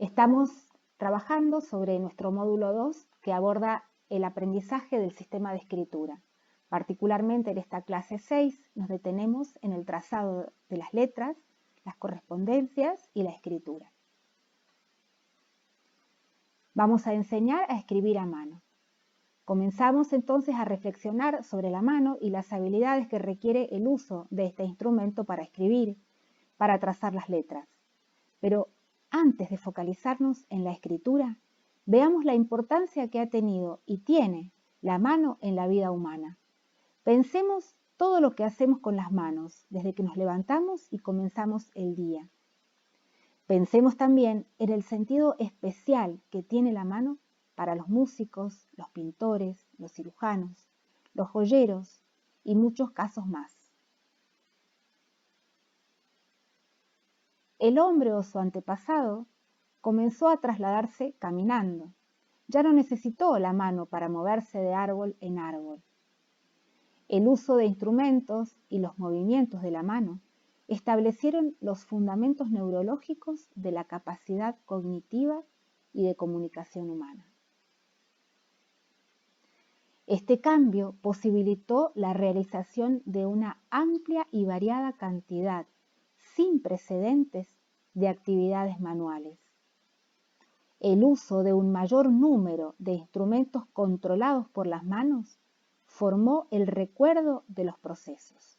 Estamos trabajando sobre nuestro módulo 2 que aborda el aprendizaje del sistema de escritura. Particularmente en esta clase 6 nos detenemos en el trazado de las letras, las correspondencias y la escritura. Vamos a enseñar a escribir a mano. Comenzamos entonces a reflexionar sobre la mano y las habilidades que requiere el uso de este instrumento para escribir, para trazar las letras. Pero antes de focalizarnos en la escritura, veamos la importancia que ha tenido y tiene la mano en la vida humana. Pensemos todo lo que hacemos con las manos, desde que nos levantamos y comenzamos el día. Pensemos también en el sentido especial que tiene la mano para los músicos, los pintores, los cirujanos, los joyeros y muchos casos más. El hombre o su antepasado comenzó a trasladarse caminando. Ya no necesitó la mano para moverse de árbol en árbol. El uso de instrumentos y los movimientos de la mano establecieron los fundamentos neurológicos de la capacidad cognitiva y de comunicación humana. Este cambio posibilitó la realización de una amplia y variada cantidad, sin precedentes, de actividades manuales. El uso de un mayor número de instrumentos controlados por las manos formó el recuerdo de los procesos.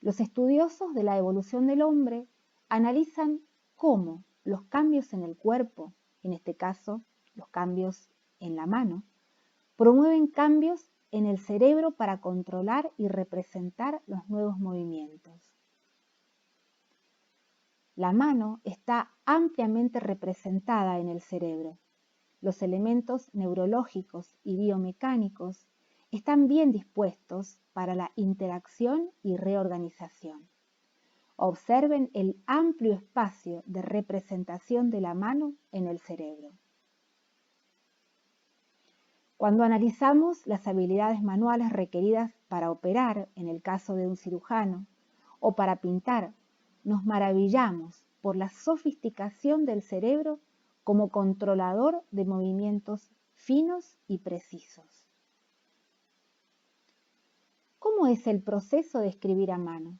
Los estudiosos de la evolución del hombre analizan cómo los cambios en el cuerpo, en este caso los cambios en la mano, promueven cambios en el cerebro para controlar y representar los nuevos movimientos. La mano está ampliamente representada en el cerebro. Los elementos neurológicos y biomecánicos están bien dispuestos para la interacción y reorganización. Observen el amplio espacio de representación de la mano en el cerebro. Cuando analizamos las habilidades manuales requeridas para operar, en el caso de un cirujano, o para pintar, nos maravillamos por la sofisticación del cerebro como controlador de movimientos finos y precisos. ¿Cómo es el proceso de escribir a mano?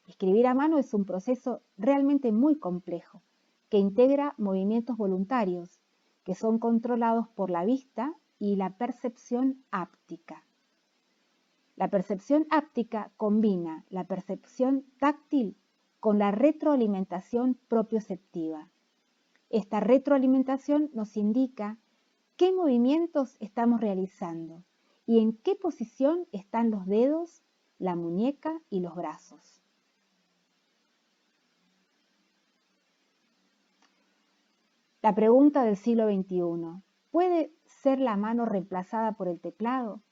Escribir a mano es un proceso realmente muy complejo, que integra movimientos voluntarios, que son controlados por la vista y la percepción áptica. La percepción áptica combina la percepción táctil con la retroalimentación propioceptiva. Esta retroalimentación nos indica qué movimientos estamos realizando y en qué posición están los dedos, la muñeca y los brazos. La pregunta del siglo XXI: ¿puede ser la mano reemplazada por el teclado?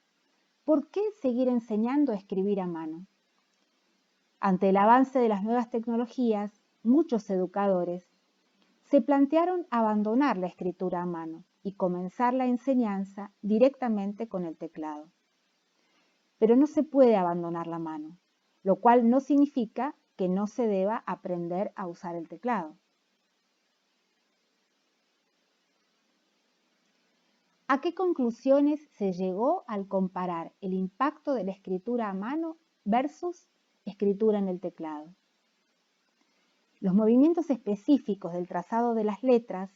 ¿Por qué seguir enseñando a escribir a mano? Ante el avance de las nuevas tecnologías, muchos educadores se plantearon abandonar la escritura a mano y comenzar la enseñanza directamente con el teclado. Pero no se puede abandonar la mano, lo cual no significa que no se deba aprender a usar el teclado. ¿A qué conclusiones se llegó al comparar el impacto de la escritura a mano versus escritura en el teclado? Los movimientos específicos del trazado de las letras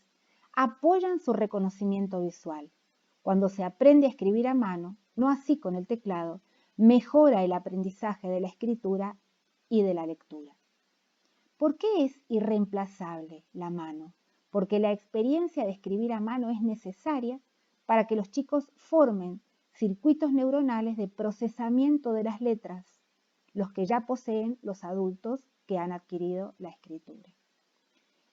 apoyan su reconocimiento visual. Cuando se aprende a escribir a mano, no así con el teclado, mejora el aprendizaje de la escritura y de la lectura. ¿Por qué es irreemplazable la mano? Porque la experiencia de escribir a mano es necesaria para que los chicos formen circuitos neuronales de procesamiento de las letras, los que ya poseen los adultos que han adquirido la escritura.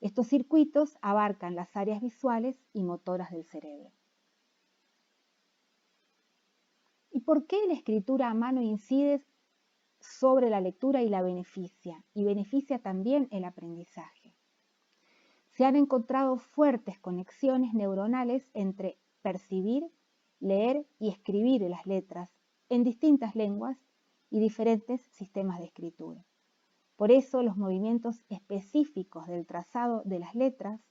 Estos circuitos abarcan las áreas visuales y motoras del cerebro. ¿Y por qué la escritura a mano incide sobre la lectura y la beneficia? Y beneficia también el aprendizaje. Se han encontrado fuertes conexiones neuronales entre percibir, leer y escribir las letras en distintas lenguas y diferentes sistemas de escritura. Por eso los movimientos específicos del trazado de las letras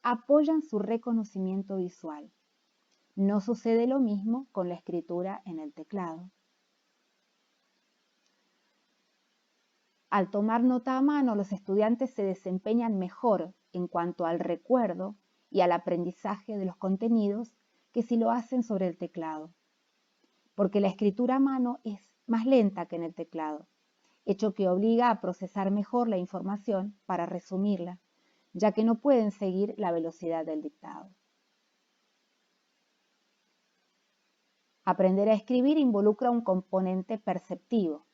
apoyan su reconocimiento visual. No sucede lo mismo con la escritura en el teclado. Al tomar nota a mano, los estudiantes se desempeñan mejor en cuanto al recuerdo y al aprendizaje de los contenidos que si lo hacen sobre el teclado, porque la escritura a mano es más lenta que en el teclado, hecho que obliga a procesar mejor la información para resumirla, ya que no pueden seguir la velocidad del dictado. Aprender a escribir involucra un componente perceptivo,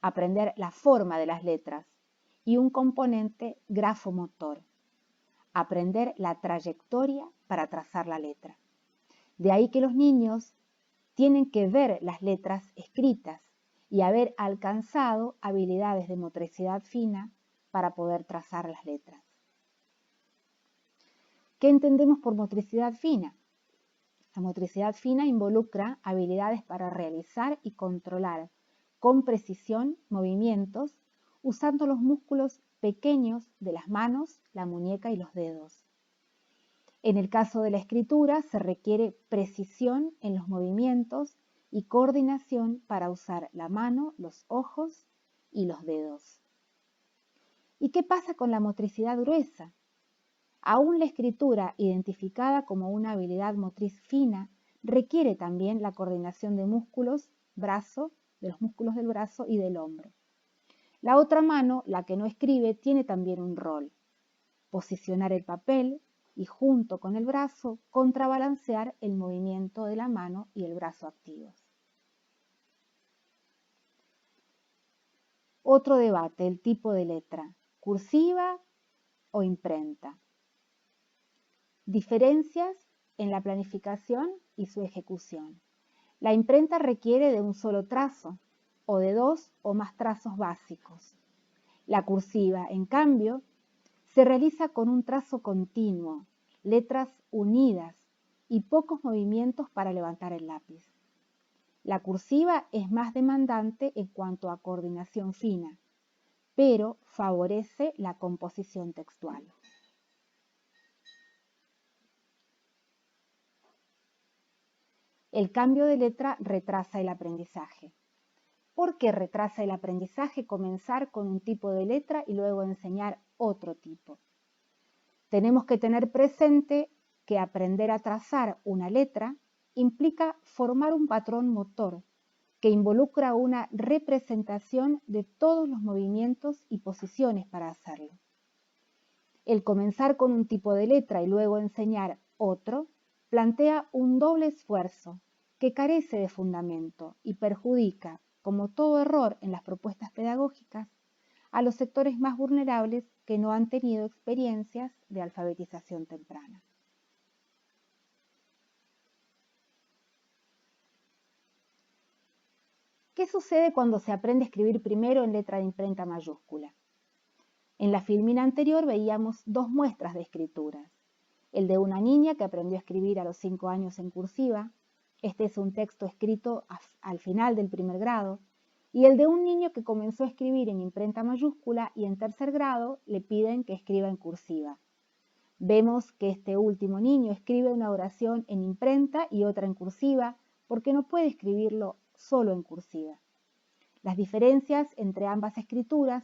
aprender la forma de las letras, y un componente grafomotor, aprender la trayectoria para trazar la letra. De ahí que los niños tienen que ver las letras escritas y haber alcanzado habilidades de motricidad fina para poder trazar las letras. ¿Qué entendemos por motricidad fina? La motricidad fina involucra habilidades para realizar y controlar con precisión movimientos usando los músculos pequeños de las manos, la muñeca y los dedos. En el caso de la escritura se requiere precisión en los movimientos y coordinación para usar la mano, los ojos y los dedos. ¿Y qué pasa con la motricidad gruesa? Aún la escritura, identificada como una habilidad motriz fina, requiere también la coordinación de músculos, de los músculos del brazo y del hombro. La otra mano, la que no escribe, tiene también un rol: posicionar el papel y junto con el brazo contrabalancear el movimiento de la mano y el brazo activos. Otro debate: el tipo de letra, cursiva o imprenta. Diferencias en la planificación y su ejecución. La imprenta requiere de un solo trazo o de dos o más trazos básicos. La cursiva, en cambio, se realiza con un trazo continuo, letras unidas y pocos movimientos para levantar el lápiz. La cursiva es más demandante en cuanto a coordinación fina, pero favorece la composición textual. El cambio de letra retrasa el aprendizaje. ¿Por qué retrasa el aprendizaje comenzar con un tipo de letra y luego enseñar otro tipo? Tenemos que tener presente que aprender a trazar una letra implica formar un patrón motor que involucra una representación de todos los movimientos y posiciones para hacerlo. El comenzar con un tipo de letra y luego enseñar otro plantea un doble esfuerzo que carece de fundamento y perjudica, como todo error en las propuestas pedagógicas, a los sectores más vulnerables que no han tenido experiencias de alfabetización temprana. ¿Qué sucede cuando se aprende a escribir primero en letra de imprenta mayúscula? En la filmina anterior veíamos dos muestras de escrituras. El de una niña que aprendió a escribir a los 5 años en cursiva. Este es un texto escrito al final del primer grado. Y el de un niño que comenzó a escribir en imprenta mayúscula y en tercer grado le piden que escriba en cursiva. Vemos que este último niño escribe una oración en imprenta y otra en cursiva porque no puede escribirlo solo en cursiva. Las diferencias entre ambas escrituras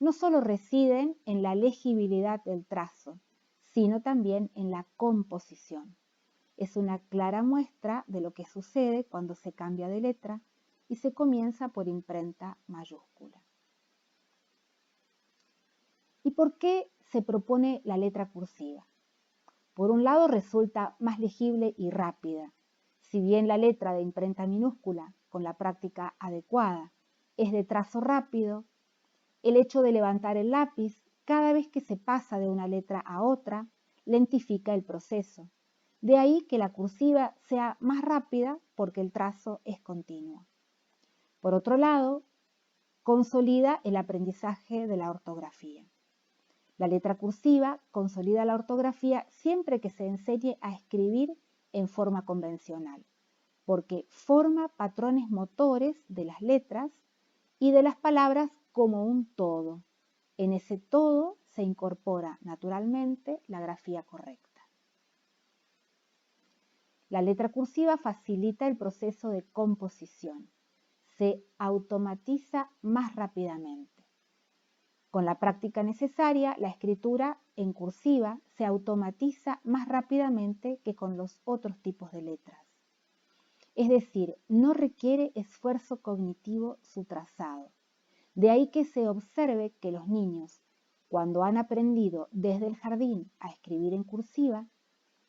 no solo residen en la legibilidad del trazo, sino también en la composición. Es una clara muestra de lo que sucede cuando se cambia de letra y se comienza por imprenta mayúscula. ¿Y por qué se propone la letra cursiva? Por un lado resulta más legible y rápida. Si bien la letra de imprenta minúscula, con la práctica adecuada, es de trazo rápido, el hecho de levantar el lápiz cada vez que se pasa de una letra a otra lentifica el proceso. De ahí que la cursiva sea más rápida porque el trazo es continuo. Por otro lado, consolida el aprendizaje de la ortografía. La letra cursiva consolida la ortografía siempre que se enseñe a escribir en forma convencional, porque forma patrones motores de las letras y de las palabras como un todo, En ese todo se incorpora naturalmente la grafía correcta. La letra cursiva facilita el proceso de composición. Se automatiza más rápidamente. Con la práctica necesaria, la escritura en cursiva se automatiza más rápidamente que con los otros tipos de letras. Es decir, no requiere esfuerzo cognitivo su trazado. De ahí que se observe que los niños, cuando han aprendido desde el jardín a escribir en cursiva,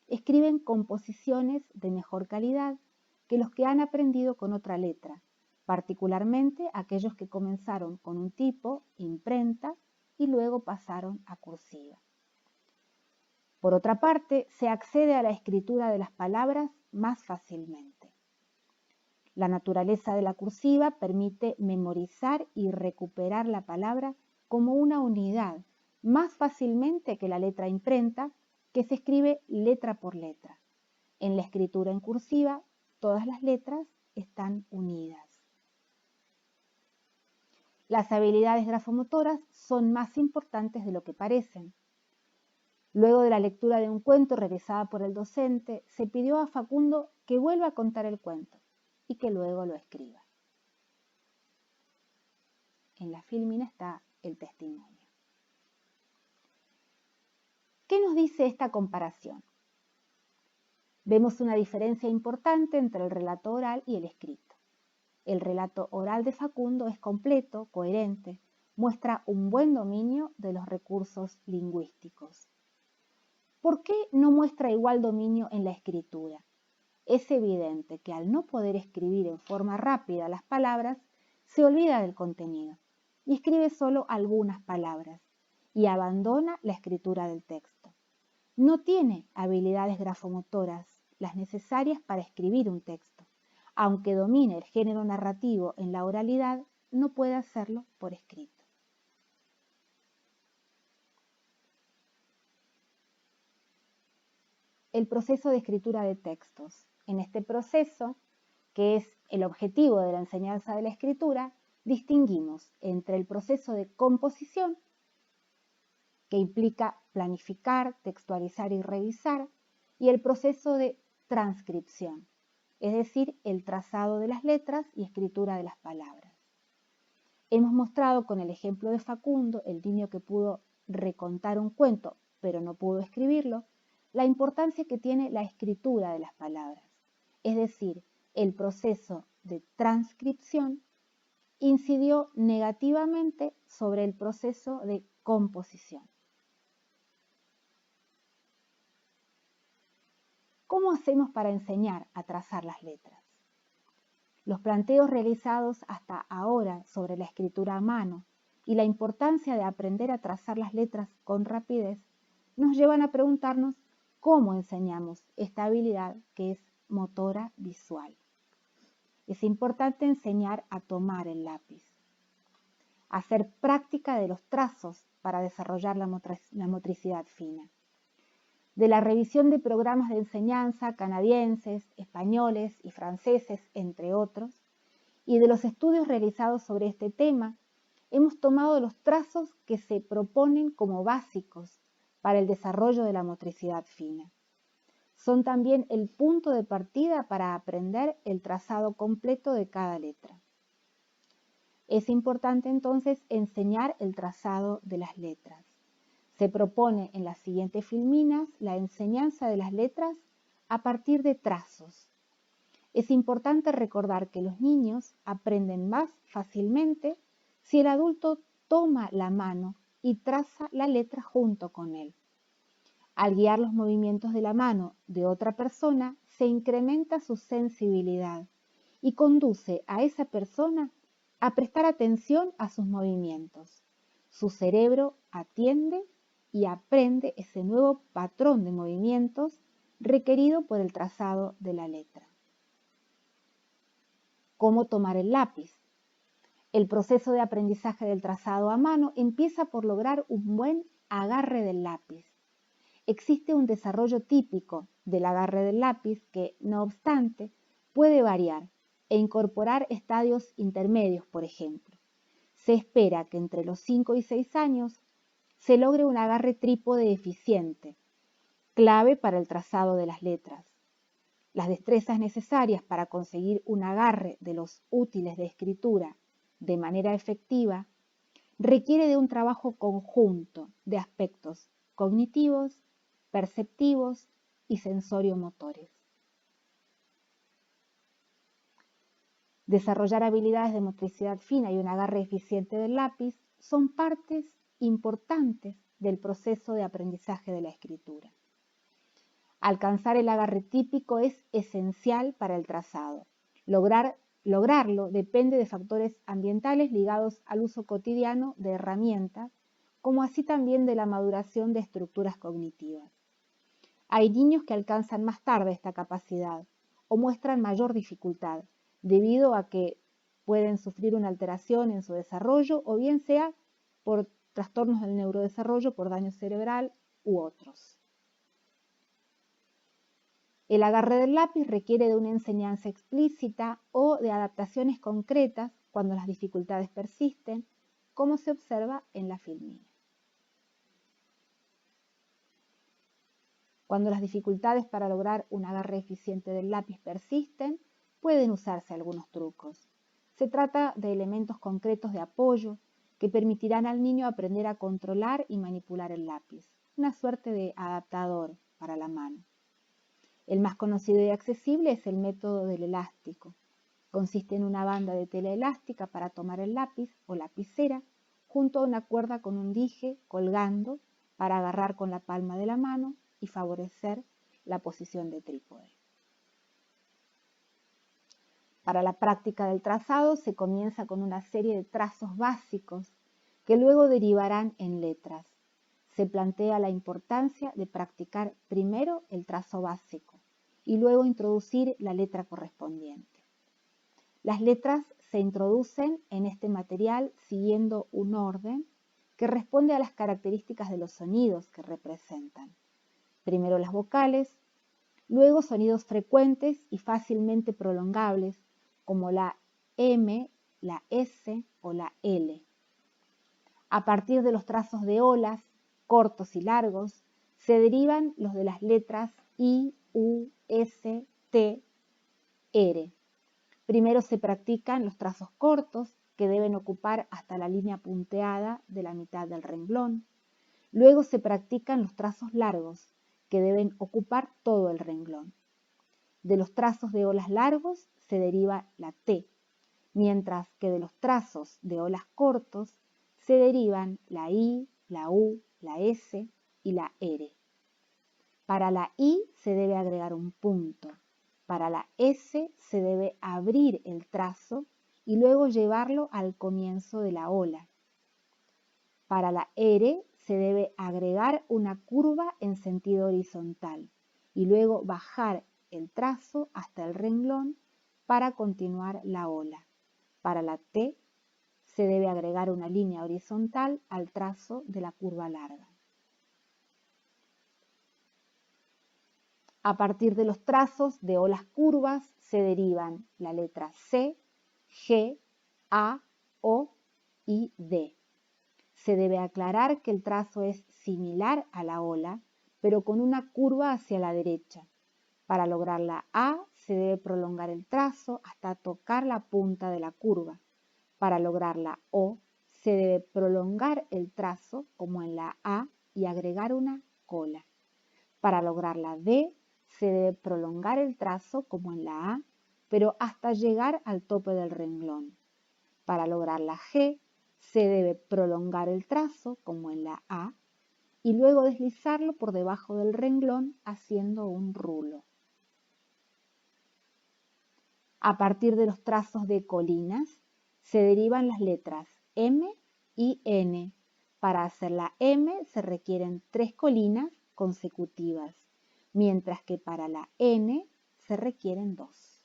escriben composiciones de mejor calidad que los que han aprendido con otra letra, particularmente aquellos que comenzaron con un tipo, imprenta, y luego pasaron a cursiva. Por otra parte, se accede a la escritura de las palabras más fácilmente. La naturaleza de la cursiva permite memorizar y recuperar la palabra como una unidad más fácilmente que la letra imprenta, que se escribe letra por letra. En la escritura en cursiva, todas las letras están unidas. Las habilidades grafomotoras son más importantes de lo que parecen. Luego de la lectura de un cuento realizada por el docente, se pidió a Facundo que vuelva a contar el cuento y que luego lo escriba. En la filmina está el testimonio. ¿Qué nos dice esta comparación? Vemos una diferencia importante entre el relato oral y el escrito. El relato oral de Facundo es completo, coherente, muestra un buen dominio de los recursos lingüísticos. ¿Por qué no muestra igual dominio en la escritura? Es evidente que al no poder escribir en forma rápida las palabras, se olvida del contenido y escribe solo algunas palabras y abandona la escritura del texto. No tiene habilidades grafomotoras, las necesarias para escribir un texto. Aunque domine el género narrativo en la oralidad, no puede hacerlo por escrito. El proceso de escritura de textos. En este proceso, que es el objetivo de la enseñanza de la escritura, distinguimos entre el proceso de composición, que implica planificar, textualizar y revisar, y el proceso de transcripción, es decir, el trazado de las letras y escritura de las palabras. Hemos mostrado con el ejemplo de Facundo, el niño que pudo recontar un cuento, pero no pudo escribirlo, la importancia que tiene la escritura de las palabras, es decir, el proceso de transcripción incidió negativamente sobre el proceso de composición. ¿Cómo hacemos para enseñar a trazar las letras? Los planteos realizados hasta ahora sobre la escritura a mano y la importancia de aprender a trazar las letras con rapidez nos llevan a preguntarnos cómo enseñamos esta habilidad que es motora visual. Es importante enseñar a tomar el lápiz, hacer práctica de los trazos para desarrollar la motricidad fina. De la revisión de programas de enseñanza canadienses, españoles y franceses, entre otros, y de los estudios realizados sobre este tema, hemos tomado los trazos que se proponen como básicos para el desarrollo de la motricidad fina. Son también el punto de partida para aprender el trazado completo de cada letra. Es importante entonces enseñar el trazado de las letras. Se propone en las siguientes filminas la enseñanza de las letras a partir de trazos. Es importante recordar que los niños aprenden más fácilmente si el adulto toma la mano y traza la letra junto con él. Al guiar los movimientos de la mano de otra persona, se incrementa su sensibilidad y conduce a esa persona a prestar atención a sus movimientos. Su cerebro atiende y aprende ese nuevo patrón de movimientos requerido por el trazado de la letra. ¿Cómo tomar el lápiz? El proceso de aprendizaje del trazado a mano empieza por lograr un buen agarre del lápiz. Existe un desarrollo típico del agarre del lápiz que, no obstante, puede variar e incorporar estadios intermedios, por ejemplo. Se espera que entre los 5 y 6 años se logre un agarre trípode eficiente, clave para el trazado de las letras. Las destrezas necesarias para conseguir un agarre de los útiles de escritura de manera efectiva requiere de un trabajo conjunto de aspectos cognitivos, perceptivos y sensorio-motores. Desarrollar habilidades de motricidad fina y un agarre eficiente del lápiz son partes importantes del proceso de aprendizaje de la escritura. Alcanzar el agarre típico es esencial para el trazado. Lograrlo depende de factores ambientales ligados al uso cotidiano de herramientas, como así también de la maduración de estructuras cognitivas. Hay niños que alcanzan más tarde esta capacidad o muestran mayor dificultad, debido a que pueden sufrir una alteración en su desarrollo o bien sea por trastornos del neurodesarrollo, por daño cerebral u otros. El agarre del lápiz requiere de una enseñanza explícita o de adaptaciones concretas cuando las dificultades persisten, como se observa en la filmina. Cuando las dificultades para lograr un agarre eficiente del lápiz persisten, pueden usarse algunos trucos. Se trata de elementos concretos de apoyo que permitirán al niño aprender a controlar y manipular el lápiz, una suerte de adaptador para la mano. El más conocido y accesible es el método del elástico. Consiste en una banda de tela elástica para tomar el lápiz o lapicera junto a una cuerda con un dije colgando para agarrar con la palma de la mano y favorecer la posición de trípode. Para la práctica del trazado se comienza con una serie de trazos básicos que luego derivarán en letras. Se plantea la importancia de practicar primero el trazo básico y luego introducir la letra correspondiente. Las letras se introducen en este material siguiendo un orden que responde a las características de los sonidos que representan. Primero las vocales, luego sonidos frecuentes y fácilmente prolongables como la M, la S o la L. A partir de los trazos de olas, cortos y largos, se derivan los de las letras I, U, S, T, R. Primero se practican los trazos cortos, que deben ocupar hasta la línea punteada de la mitad del renglón. Luego se practican los trazos largos, que deben ocupar todo el renglón. De los trazos de olas largos se deriva la T, mientras que de los trazos de olas cortos se derivan la I, la U, la S y la R. Para la I se debe agregar un punto. Para la S se debe abrir el trazo y luego llevarlo al comienzo de la ola. Para la R se debe agregar una curva en sentido horizontal y luego bajar el trazo hasta el renglón para continuar la ola. Para la T se debe agregar una línea horizontal al trazo de la curva larga. A partir de los trazos de olas curvas se derivan la letra C, G, A, O y D. Se debe aclarar que el trazo es similar a la ola, pero con una curva hacia la derecha. Para lograr la A se debe prolongar el trazo hasta tocar la punta de la curva. Para lograr la O se debe prolongar el trazo como en la A y agregar una cola. Para lograr la D se debe prolongar el trazo como en la A, pero hasta llegar al tope del renglón. Para lograr la G se debe prolongar el trazo como en la A y luego deslizarlo por debajo del renglón haciendo un rulo. A partir de los trazos de colinas se derivan las letras M y N. Para hacer la M se requieren 3 colinas consecutivas, mientras que para la N se requieren 2.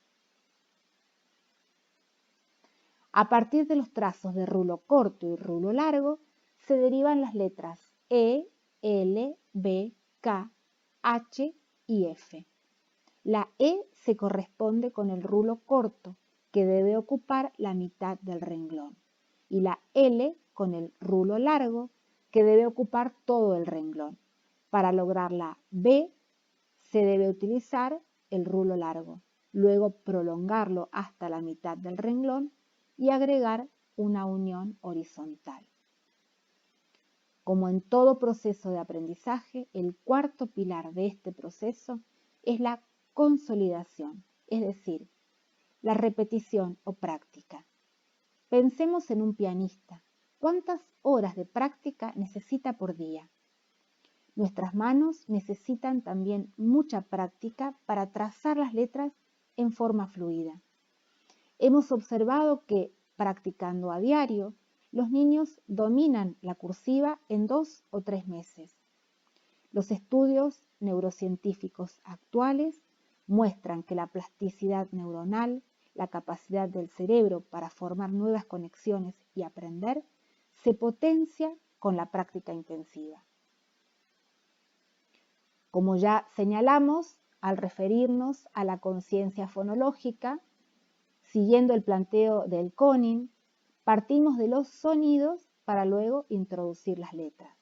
A partir de los trazos de rulo corto y rulo largo se derivan las letras E, L, B, K, H y F. La E se corresponde con el rulo corto, que debe ocupar la mitad del renglón, y la L con el rulo largo que debe ocupar todo el renglón. Para lograr la B se debe utilizar el rulo largo, luego prolongarlo hasta la mitad del renglón y agregar una unión horizontal. Como en todo proceso de aprendizaje, el cuarto pilar de este proceso es la consolidación, es decir, la repetición o práctica. Pensemos en un pianista. ¿Cuántas horas de práctica necesita por día? Nuestras manos necesitan también mucha práctica para trazar las letras en forma fluida. Hemos observado que, practicando a diario, los niños dominan la cursiva en 2 o 3 meses. Los estudios neurocientíficos actuales muestran que la plasticidad neuronal, la capacidad del cerebro para formar nuevas conexiones y aprender, se potencia con la práctica intensiva. Como ya señalamos, al referirnos a la conciencia fonológica, siguiendo el planteo del Koning, partimos de los sonidos para luego introducir las letras.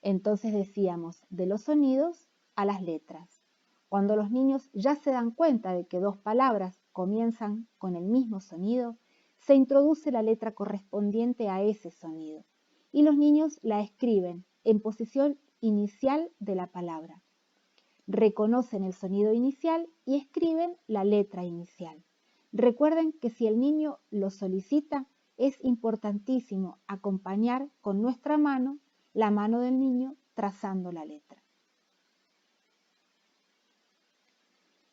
Entonces decíamos, de los sonidos a las letras. Cuando los niños ya se dan cuenta de que dos palabras comienzan con el mismo sonido, se introduce la letra correspondiente a ese sonido y los niños la escriben en posición inicial de la palabra. Reconocen el sonido inicial y escriben la letra inicial. Recuerden que si el niño lo solicita, es importantísimo acompañar con nuestra mano la mano del niño trazando la letra.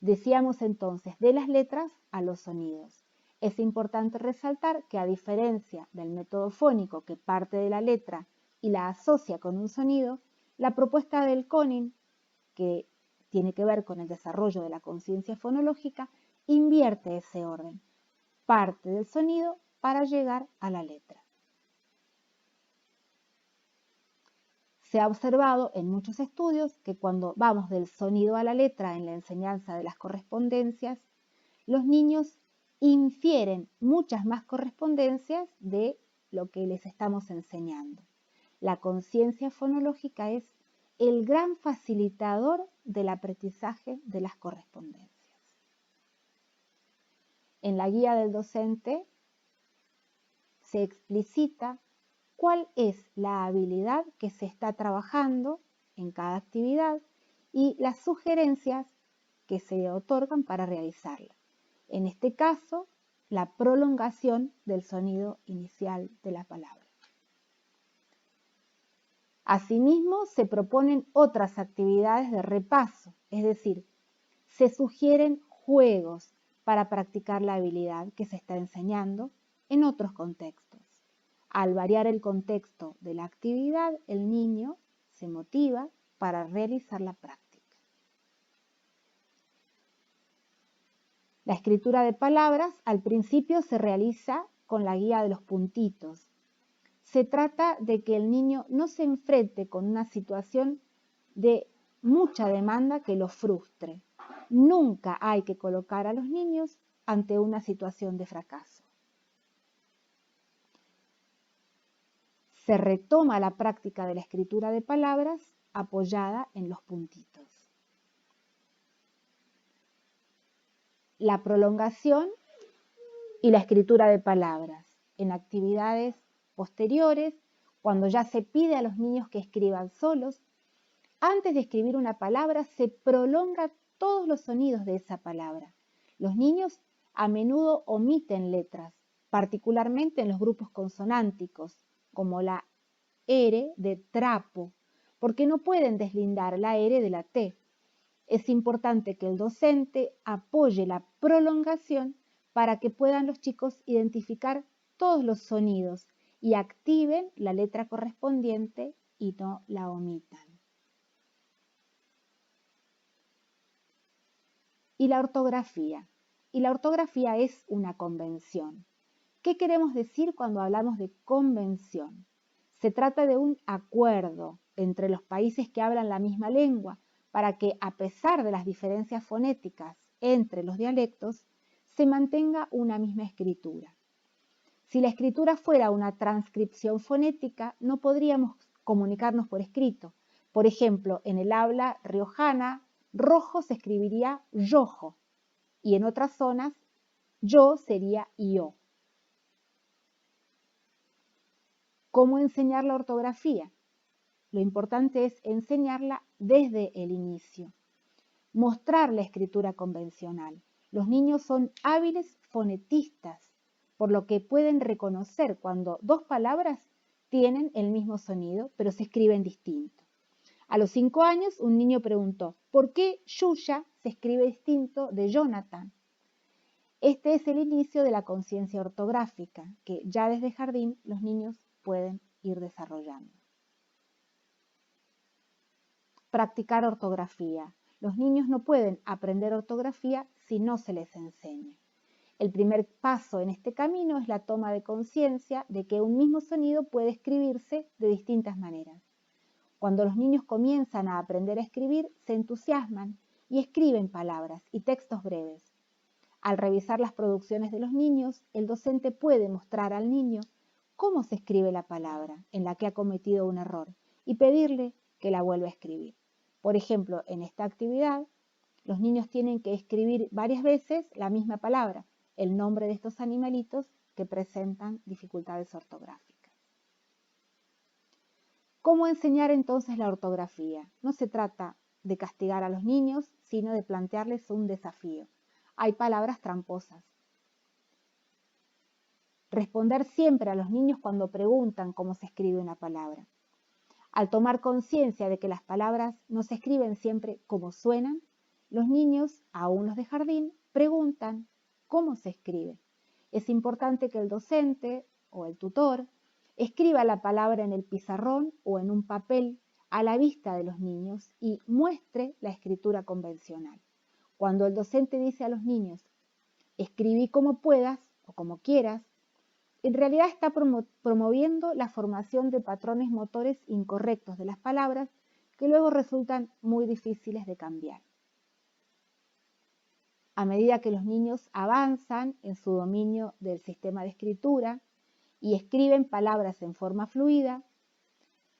Decíamos entonces de las letras a los sonidos. Es importante resaltar que a diferencia del método fónico que parte de la letra y la asocia con un sonido, la propuesta del Koning, que tiene que ver con el desarrollo de la conciencia fonológica, invierte ese orden. Parte del sonido para llegar a la letra. Se ha observado en muchos estudios que cuando vamos del sonido a la letra en la enseñanza de las correspondencias, los niños infieren muchas más correspondencias de lo que les estamos enseñando. La conciencia fonológica es el gran facilitador del aprendizaje de las correspondencias. En la guía del docente se explicita cuál es la habilidad que se está trabajando en cada actividad y las sugerencias que se otorgan para realizarla. En este caso, la prolongación del sonido inicial de la palabra. Asimismo, se proponen otras actividades de repaso, es decir, se sugieren juegos para practicar la habilidad que se está enseñando en otros contextos. Al variar el contexto de la actividad, el niño se motiva para realizar la práctica. La escritura de palabras al principio se realiza con la guía de los puntitos. Se trata de que el niño no se enfrente con una situación de mucha demanda que lo frustre. Nunca hay que colocar a los niños ante una situación de fracaso. Se retoma la práctica de la escritura de palabras apoyada en los puntitos. La prolongación y la escritura de palabras en actividades posteriores, cuando ya se pide a los niños que escriban solos, antes de escribir una palabra se prolonga todos los sonidos de esa palabra. Los niños a menudo omiten letras, particularmente en los grupos consonánticos, como la R de trapo, porque no pueden deslindar la R de la T. Es importante que el docente apoye la prolongación para que puedan los chicos identificar todos los sonidos y activen la letra correspondiente y no la omitan. Y la ortografía. Y la ortografía es una convención. ¿Qué queremos decir cuando hablamos de convención? Se trata de un acuerdo entre los países que hablan la misma lengua para que, a pesar de las diferencias fonéticas entre los dialectos, se mantenga una misma escritura. Si la escritura fuera una transcripción fonética, no podríamos comunicarnos por escrito. Por ejemplo, en el habla riojana, rojo se escribiría yojo, y en otras zonas, yo sería yo. ¿Cómo enseñar la ortografía? Lo importante es enseñarla desde el inicio. Mostrar la escritura convencional. Los niños son hábiles fonetistas, por lo que pueden reconocer cuando dos palabras tienen el mismo sonido, pero se escriben distinto. A los 5 años, un niño preguntó, ¿por qué Yuya se escribe distinto de Jonathan? Este es el inicio de la conciencia ortográfica, que ya desde jardín los niños pueden ir desarrollando. Practicar ortografía. Los niños no pueden aprender ortografía si no se les enseña. El primer paso en este camino es la toma de conciencia de que un mismo sonido puede escribirse de distintas maneras. Cuando los niños comienzan a aprender a escribir, se entusiasman y escriben palabras y textos breves. Al revisar las producciones de los niños, el docente puede mostrar al niño cómo se escribe la palabra en la que ha cometido un error y pedirle que la vuelva a escribir. Por ejemplo, en esta actividad, los niños tienen que escribir varias veces la misma palabra, el nombre de estos animalitos que presentan dificultades ortográficas. ¿Cómo enseñar entonces la ortografía? No se trata de castigar a los niños, sino de plantearles un desafío. Hay palabras tramposas. Responder siempre a los niños cuando preguntan cómo se escribe una palabra. Al tomar conciencia de que las palabras no se escriben siempre como suenan, los niños, aún los de jardín, preguntan cómo se escribe. Es importante que el docente o el tutor escriba la palabra en el pizarrón o en un papel a la vista de los niños y muestre la escritura convencional. Cuando el docente dice a los niños, escribí como puedas o como quieras, en realidad está promoviendo la formación de patrones motores incorrectos de las palabras que luego resultan muy difíciles de cambiar. A medida que los niños avanzan en su dominio del sistema de escritura y escriben palabras en forma fluida,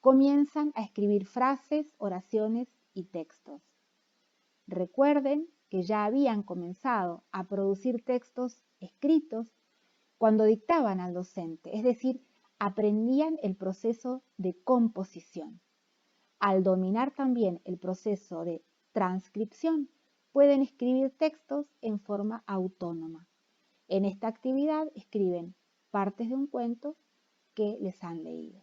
comienzan a escribir frases, oraciones y textos. Recuerden que ya habían comenzado a producir textos escritos cuando dictaban al docente, es decir, aprendían el proceso de composición. Al dominar también el proceso de transcripción, pueden escribir textos en forma autónoma. En esta actividad escriben partes de un cuento que les han leído.